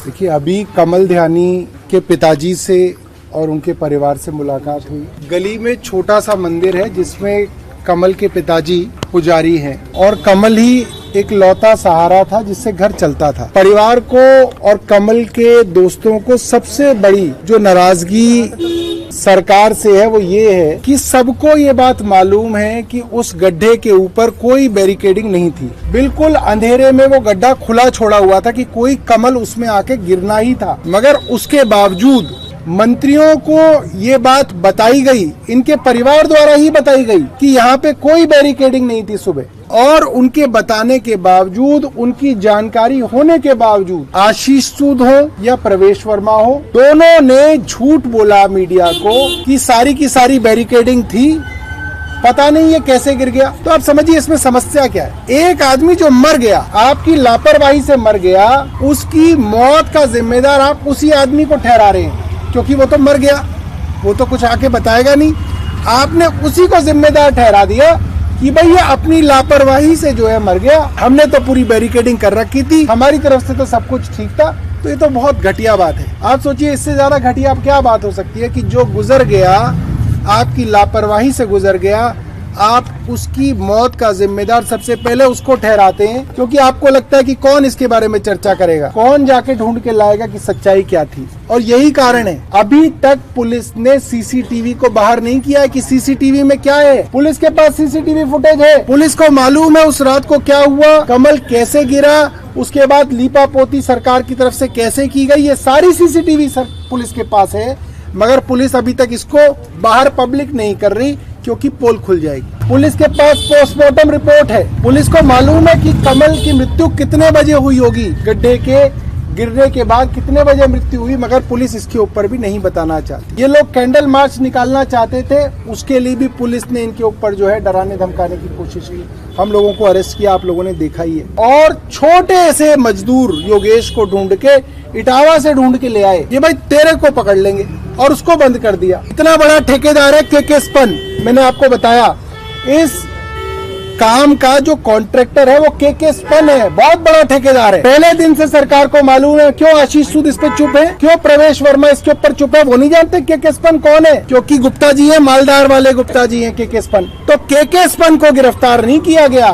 देखिए, अभी कमल ध्यानी के पिताजी से और उनके परिवार से मुलाकात हुई। गली में छोटा सा मंदिर है जिसमें कमल के पिताजी पुजारी हैं और कमल ही एक लौता सहारा था जिससे घर चलता था। परिवार को और कमल के दोस्तों को सबसे बड़ी जो नाराजगी सरकार से है वो ये है कि सबको ये बात मालूम है कि उस गड्ढे के ऊपर कोई बैरिकेडिंग नहीं थी। बिल्कुल अंधेरे में वो गड्ढा खुला छोड़ा हुआ था कि कोई कमल उसमें आके गिरना ही था, मगर उसके बावजूद मंत्रियों को ये बात बताई गई, इनके परिवार द्वारा ही बताई गई कि यहाँ पे कोई बैरिकेडिंग नहीं थी सुबह, और उनके बताने के बावजूद, उनकी जानकारी होने के बावजूद आशीष सूद हो या प्रवेश वर्मा हो, दोनों ने झूठ बोला मीडिया को कि सारी की सारी बैरिकेडिंग थी, पता नहीं ये कैसे गिर गया। तो आप समझिए इसमें समस्या क्या है। एक आदमी जो मर गया, आपकी लापरवाही से मर गया, उसकी मौत का जिम्मेदार आप उसी आदमी को ठहरा रहे हैं क्योंकि वो तो मर गया, वो तो कुछ आके बताएगा नहीं। आपने उसी को जिम्मेदार ठहरा दिया कि भाई ये अपनी लापरवाही से जो है मर गया, हमने तो पूरी बैरिकेडिंग कर रखी थी, हमारी तरफ से तो सब कुछ ठीक था। तो ये तो बहुत घटिया बात है। आप सोचिए इससे ज्यादा घटिया अब क्या बात हो सकती है कि जो गुजर गया, आपकी लापरवाही से गुजर गया, आप उसकी मौत का जिम्मेदार सबसे पहले उसको ठहराते हैं क्योंकि आपको लगता है कि कौन इसके बारे में चर्चा करेगा, कौन जाके ढूंढ के लाएगा कि सच्चाई क्या थी। और यही कारण है अभी तक पुलिस ने सीसीटीवी को बाहर नहीं किया है कि सीसीटीवी में क्या है। पुलिस के पास सीसीटीवी फुटेज है, पुलिस को मालूम है उस रात को क्या हुआ, कमल कैसे गिरा, उसके बाद लीपापोती सरकार की तरफ से कैसे की गई, ये सारी सीसीटीवी पुलिस के पास है, मगर पुलिस अभी तक इसको बाहर पब्लिक नहीं कर रही क्योंकि पोल खुल जाएगी। पुलिस के पास पोस्टमार्टम रिपोर्ट है, पुलिस को मालूम है कि कमल की मृत्यु कितने बजे हुई होगी, गड्ढे के गिरने के बाद कितने बजे मृत्यु हुई, मगर पुलिस इसके ऊपर भी नहीं बताना चाहती। ये लोग कैंडल मार्च निकालना चाहते थे, उसके लिए भी पुलिस ने इनके ऊपर जो है डराने धमकाने की कोशिश की। हम लोगों को अरेस्ट किया, आप लोगों ने देखा ही है। और छोटे से मजदूर योगेश को ढूंढ के इटावा से ढूंढ के ले आए, ये भाई तेरे को पकड़ लेंगे, और उसको बंद कर दिया। इतना बड़ा ठेकेदार है के स्पन, मैंने आपको बताया इस काम का जो कॉन्ट्रैक्टर है वो के स्पन है, बहुत बड़ा ठेकेदार है। पहले दिन से सरकार को मालूम है। क्यों आशीष सूद इस पे चुप है, क्यों प्रवेश वर्मा इसके ऊपर चुप है, वो नहीं जानते के स्पन कौन है, क्योंकि गुप्ता जी है, मालदार वाले गुप्ता जी है के स्पन। तो के स्पन को गिरफ्तार नहीं किया गया,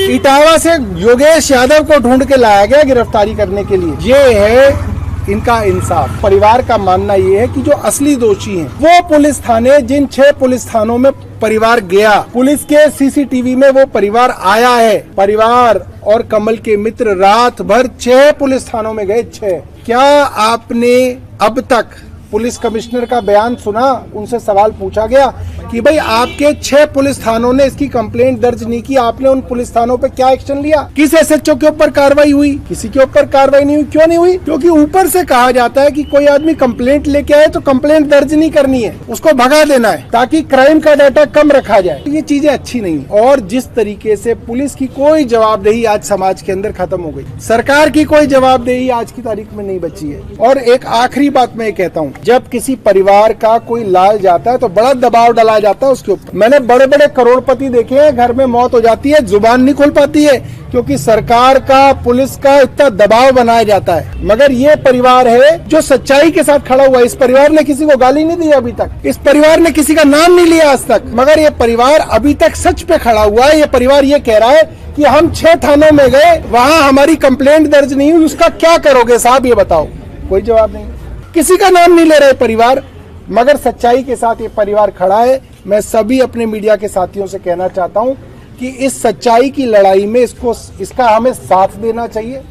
इटावा से योगेश यादव को ढूंढ के लाया गया गिरफ्तारी करने के लिए। ये है इनका इंसाफ। परिवार का मानना ये है कि जो असली दोषी हैं वो पुलिस थाने, जिन 6 पुलिस थानों में परिवार गया, पुलिस के सीसीटीवी में वो परिवार आया है। परिवार और कमल के मित्र रात भर 6 पुलिस थानों में गए, 6। क्या आपने अब तक पुलिस कमिश्नर का बयान सुना? उनसे सवाल पूछा गया कि भाई आपके 6 पुलिस थानों ने इसकी कंप्लेंट दर्ज नहीं की, आपने उन पुलिस थानों पे क्या एक्शन लिया? किस एसएचओ के ऊपर कार्रवाई हुई? किसी के ऊपर कार्रवाई नहीं हुई। क्यों नहीं हुई? क्योंकि ऊपर से कहा जाता है कि कोई आदमी कंप्लेंट लेके आए तो कंप्लेंट दर्ज नहीं करनी है, उसको भगा देना है ताकि क्राइम का डाटा कम रखा जाए। ये चीजें अच्छी नहीं। और जिस तरीके से पुलिस की कोई जवाबदेही आज समाज के अंदर खत्म हो गई, सरकार की कोई जवाबदेही आज की तारीख में नहीं बची है। और एक आखिरी बात मैं कहता हूँ, जब किसी परिवार का कोई लाल जाता है तो बड़ा दबाव डाला जाता है उसके ऊपर। मैंने बड़े बड़े करोड़पति देखे हैं, घर में मौत हो जाती है, जुबान नहीं खोल पाती है क्योंकि सरकार का, पुलिस का इतना दबाव बनाया जाता है। मगर ये परिवार है जो सच्चाई के साथ खड़ा हुआ है। इस परिवार ने किसी को गाली नहीं दी अभी तक, इस परिवार ने किसी का नाम नहीं लिया आज तक, मगर ये परिवार अभी तक सच पे खड़ा हुआ है। ये परिवार ये कह रहा है कि हम 6 थानों में गए, वहाँ हमारी कंप्लेंट दर्ज नहीं हुई, उसका क्या करोगे साहब, ये बताओ। कोई जवाब नहीं, किसी का नाम नहीं ले रहे परिवार, मगर सच्चाई के साथ ये परिवार खड़ा है। मैं सभी अपने मीडिया के साथियों से कहना चाहता हूं कि इस सच्चाई की लड़ाई में इसका हमें साथ देना चाहिए,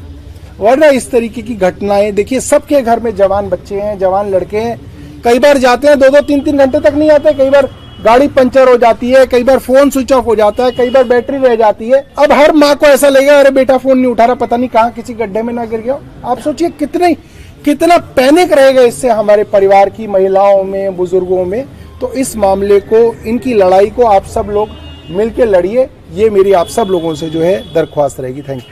वरना इस तरीके की घटनाएं, देखिए सबके घर में जवान बच्चे हैं, जवान लड़के हैं, कई बार जाते हैं 2-2, 3-3 घंटे तक नहीं आते, कई बार गाड़ी पंचर हो जाती है, कई बार फोन स्विच ऑफ हो जाता है, कई बार बैटरी रह जाती है। अब हर माँ को ऐसा लगेगा अरे बेटा फोन नहीं उठा रहा, पता नहीं कहाँ किसी गड्ढे में ना गिर गया। आप सोचिए कितना पैनिक रहेगा इससे हमारे परिवार की महिलाओं में, बुजुर्गों में। तो इस मामले को, इनकी लड़ाई को आप सब लोग मिलकर लड़िए, ये मेरी आप सब लोगों से जो है दरख्वास्त रहेगी। Thank you.